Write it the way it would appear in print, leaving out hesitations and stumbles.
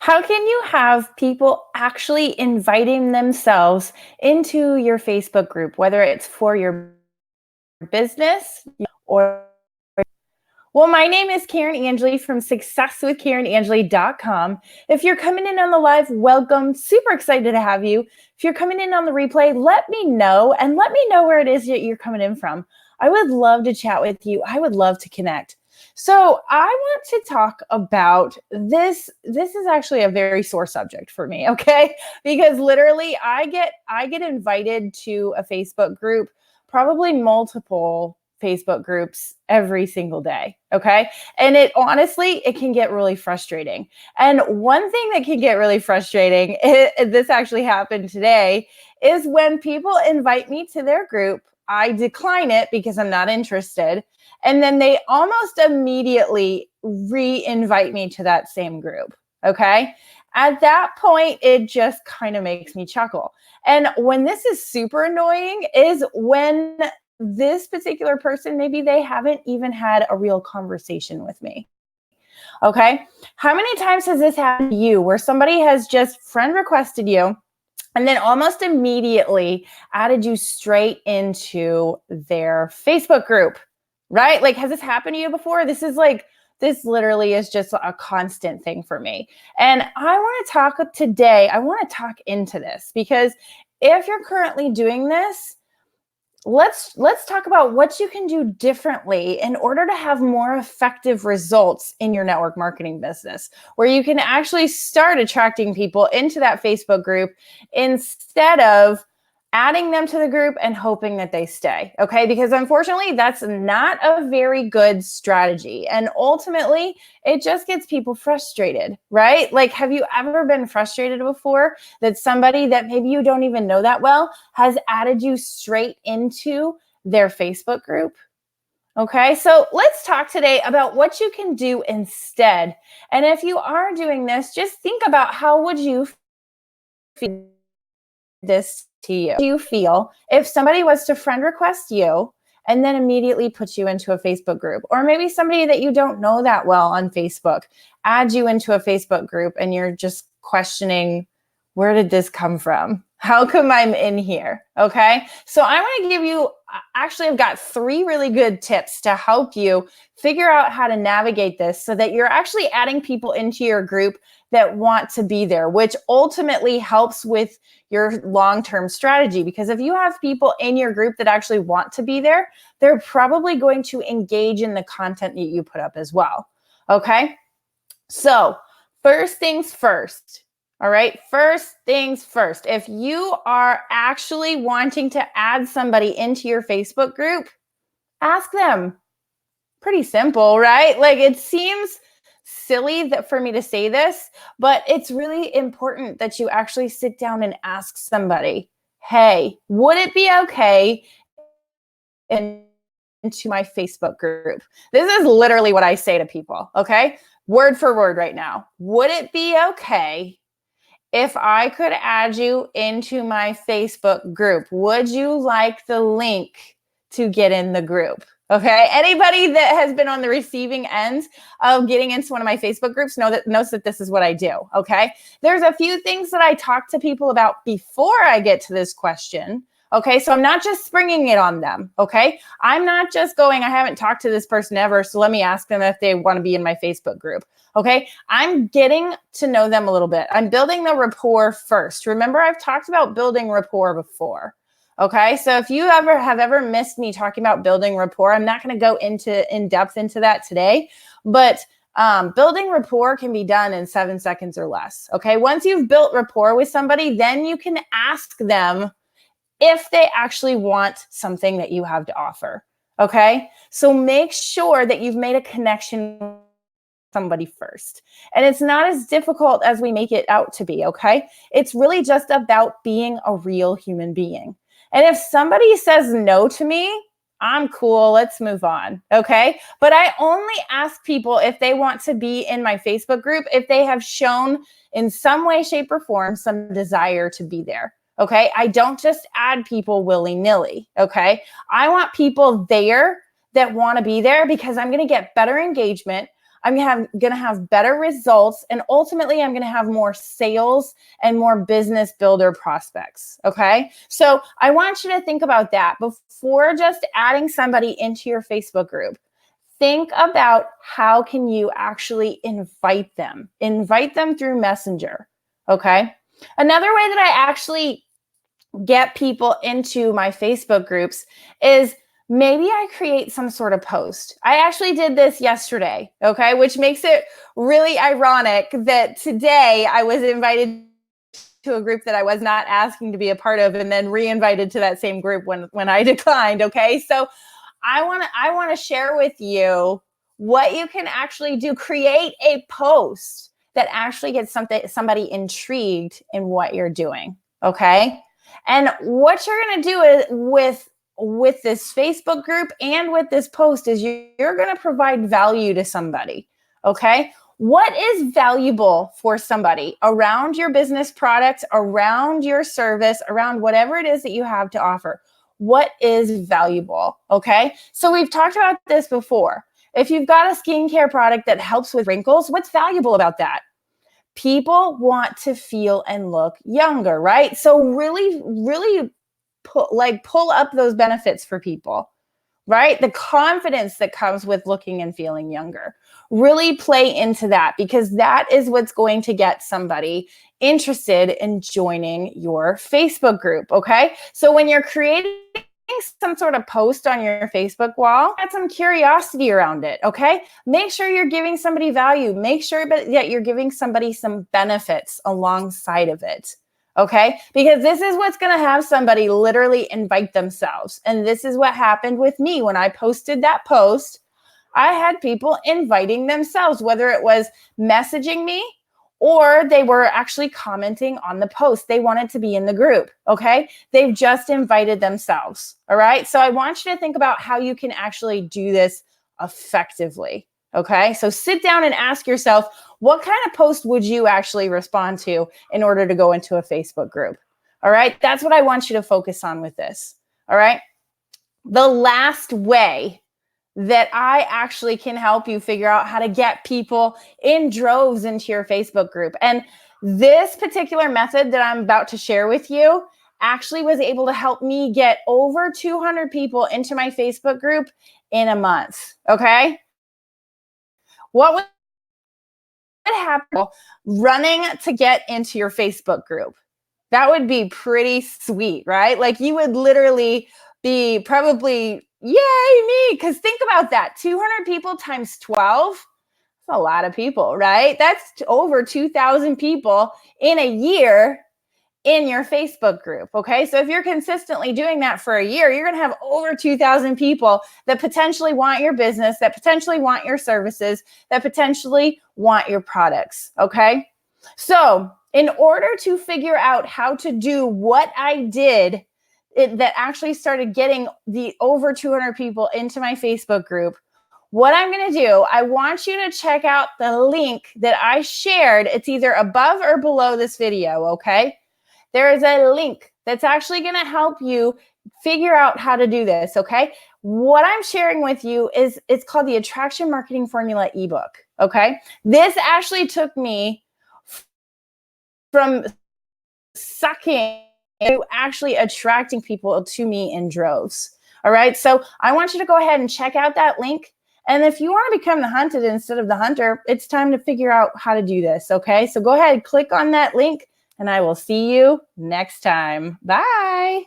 How can you have people actually inviting themselves into your Facebook group, whether it's for your business or well, my name is Karen Angeli from successwithkarenangeli.com. If you're coming in on the live, welcome. Super excited to have you. If you're coming in on the replay, let me know and let me know where it is that you're coming in from. I would love to chat with you. I would love to connect. So I want to talk about this. This is actually a very sore subject for me, okay? Because literally I get invited to a Facebook group, probably multiple Facebook groups every single day. Okay. And it honestly, it can get really frustrating. And one thing that can get really frustrating, this actually happened today, is when people invite me to their group, I decline it because I'm not interested. And then they almost immediately re-invite me to that same group. Okay. At that point, it just kind of makes me chuckle. And when this is super annoying is when this particular person, maybe they haven't even had a real conversation with me. Okay. How many times has this happened to you where somebody has just friend requested you and then almost immediately added you straight into their Facebook group, right? Like, has this happened to you before? This literally is just a constant thing for me. And I want to talk today, I want to talk into this because if you're currently doing this, let's talk about what you can do differently in order to have more effective results in your network marketing business, where you can actually start attracting people into that Facebook group instead of adding them to the group and hoping that they stay. Okay. Because unfortunately, that's not a very good strategy. And ultimately, it just gets people frustrated, right? Like, have you ever been frustrated before that somebody that maybe you don't even know that well has added you straight into their Facebook group? Okay, so let's talk today about what you can do instead. And if you are doing this, just think about how would you feel this to you? Do you feel if somebody was to friend request you and then immediately put you into a Facebook group, or maybe somebody that you don't know that well on Facebook add you into a Facebook group and you're just questioning, where did this come from? How come I'm in here? Okay. So I want to give you, actually, I've got 3 really good tips to help you figure out how to navigate this so that you're actually adding people into your group that want to be there, which ultimately helps with your long-term strategy. Because if you have people in your group that actually want to be there, they're probably going to engage in the content that you put up as well. Okay. So first things first. All right. First things first. If you are actually wanting to add somebody into your Facebook group, ask them. Pretty simple, right? Like, it seems silly that for me to say this, but it's really important that you actually sit down and ask somebody, hey, would it be okay into my Facebook group? This is literally what I say to people. Okay. Word for word right now. Would it be okay if I could add you into my Facebook group? Would you like the link to get in the group? Okay. Anybody that has been on the receiving end of getting into one of my Facebook groups knows that this is what I do. Okay. There's a few things that I talk to people about before I get to this question. Okay. So I'm not just springing it on them. Okay. I'm not just going, I haven't talked to this person ever, so let me ask them if they want to be in my Facebook group. Okay. I'm getting to know them a little bit. I'm building the rapport first. Remember, I've talked about building rapport before. Okay. So if you have ever missed me talking about building rapport, I'm not going to go in depth into that today, but building rapport can be done in 7 seconds or less. Okay. Once you've built rapport with somebody, then you can ask them if they actually want something that you have to offer. Okay. So make sure that you've made a connection with somebody first. And it's not as difficult as we make it out to be. Okay. It's really just about being a real human being. And if somebody says no to me, I'm cool. Let's move on. Okay. But I only ask people if they want to be in my Facebook group, if they have shown in some way, shape, or form some desire to be there. Okay. I don't just add people willy-nilly. Okay. I want people there that want to be there because I'm going to get better engagement. I'm gonna have better results, and ultimately I'm gonna have more sales and more business builder prospects, okay? So I want you to think about that before just adding somebody into your Facebook group. Think about how can you actually invite them through Messenger, okay? Another way that I actually get people into my Facebook groups is maybe I create some sort of post. I actually did this yesterday, okay? Which makes it really ironic that today I was invited to a group that I was not asking to be a part of and then re-invited to that same group when I declined, okay? So I want to share with you what you can actually do. Create a post that actually gets somebody intrigued in what you're doing, okay? And what you're going to do is with this Facebook group and with this post is you're going to provide value to somebody, okay? What is valuable for somebody around your business product, around your service, around whatever it is that you have to offer? What is valuable, okay? So we've talked about this before. If you've got a skincare product that helps with wrinkles, what's valuable about that? People want to feel and look younger, right? So really pull up those benefits for people, right? The confidence that comes with looking and feeling younger. Really play into that, because that is what's going to get somebody interested in joining your Facebook group, okay? So when you're creating some sort of post on your Facebook wall, add some curiosity around it, okay? Make sure you're giving somebody value. Make sure that you're giving somebody some benefits alongside of it, okay? Because this is what's going to have somebody literally invite themselves. And this is what happened with me when I posted that post. I had people inviting themselves, whether it was messaging me or they were actually commenting on the post. They wanted to be in the group, okay? They've just invited themselves, all right? So I want you to think about how you can actually do this effectively, okay? So sit down and ask yourself, what kind of post would you actually respond to in order to go into a Facebook group, all right? That's what I want you to focus on with this, all right? The last way that I actually can help you figure out how to get people in droves into your Facebook group. And this particular method that I'm about to share with you actually was able to help me get over 200 people into my Facebook group in a month, okay? What would happen running to get into your Facebook group? That would be pretty sweet, right? Like you would literally be probably, yay, me. Because think about that, 200 people times 12, that's a lot of people, right? That's over 2,000 people in a year in your Facebook group, okay? So if you're consistently doing that for a year, you're going to have over 2,000 people that potentially want your business, that potentially want your services, that potentially want your products, okay? So in order to figure out how to do what I did, that actually started getting the over 200 people into my Facebook group, what I'm going to do, I want you to check out the link that I shared. It's either above or below this video, okay? There is a link that's actually going to help you figure out how to do this, okay? What I'm sharing with you is, it's called the Attraction Marketing Formula ebook, okay? This actually took me from sucking to actually attracting people to me in droves, all right? So I want you to go ahead and check out that link. And if you want to become the hunted instead of the hunter, it's time to figure out how to do this, okay? So go ahead, click on that link, and I will see you next time. Bye.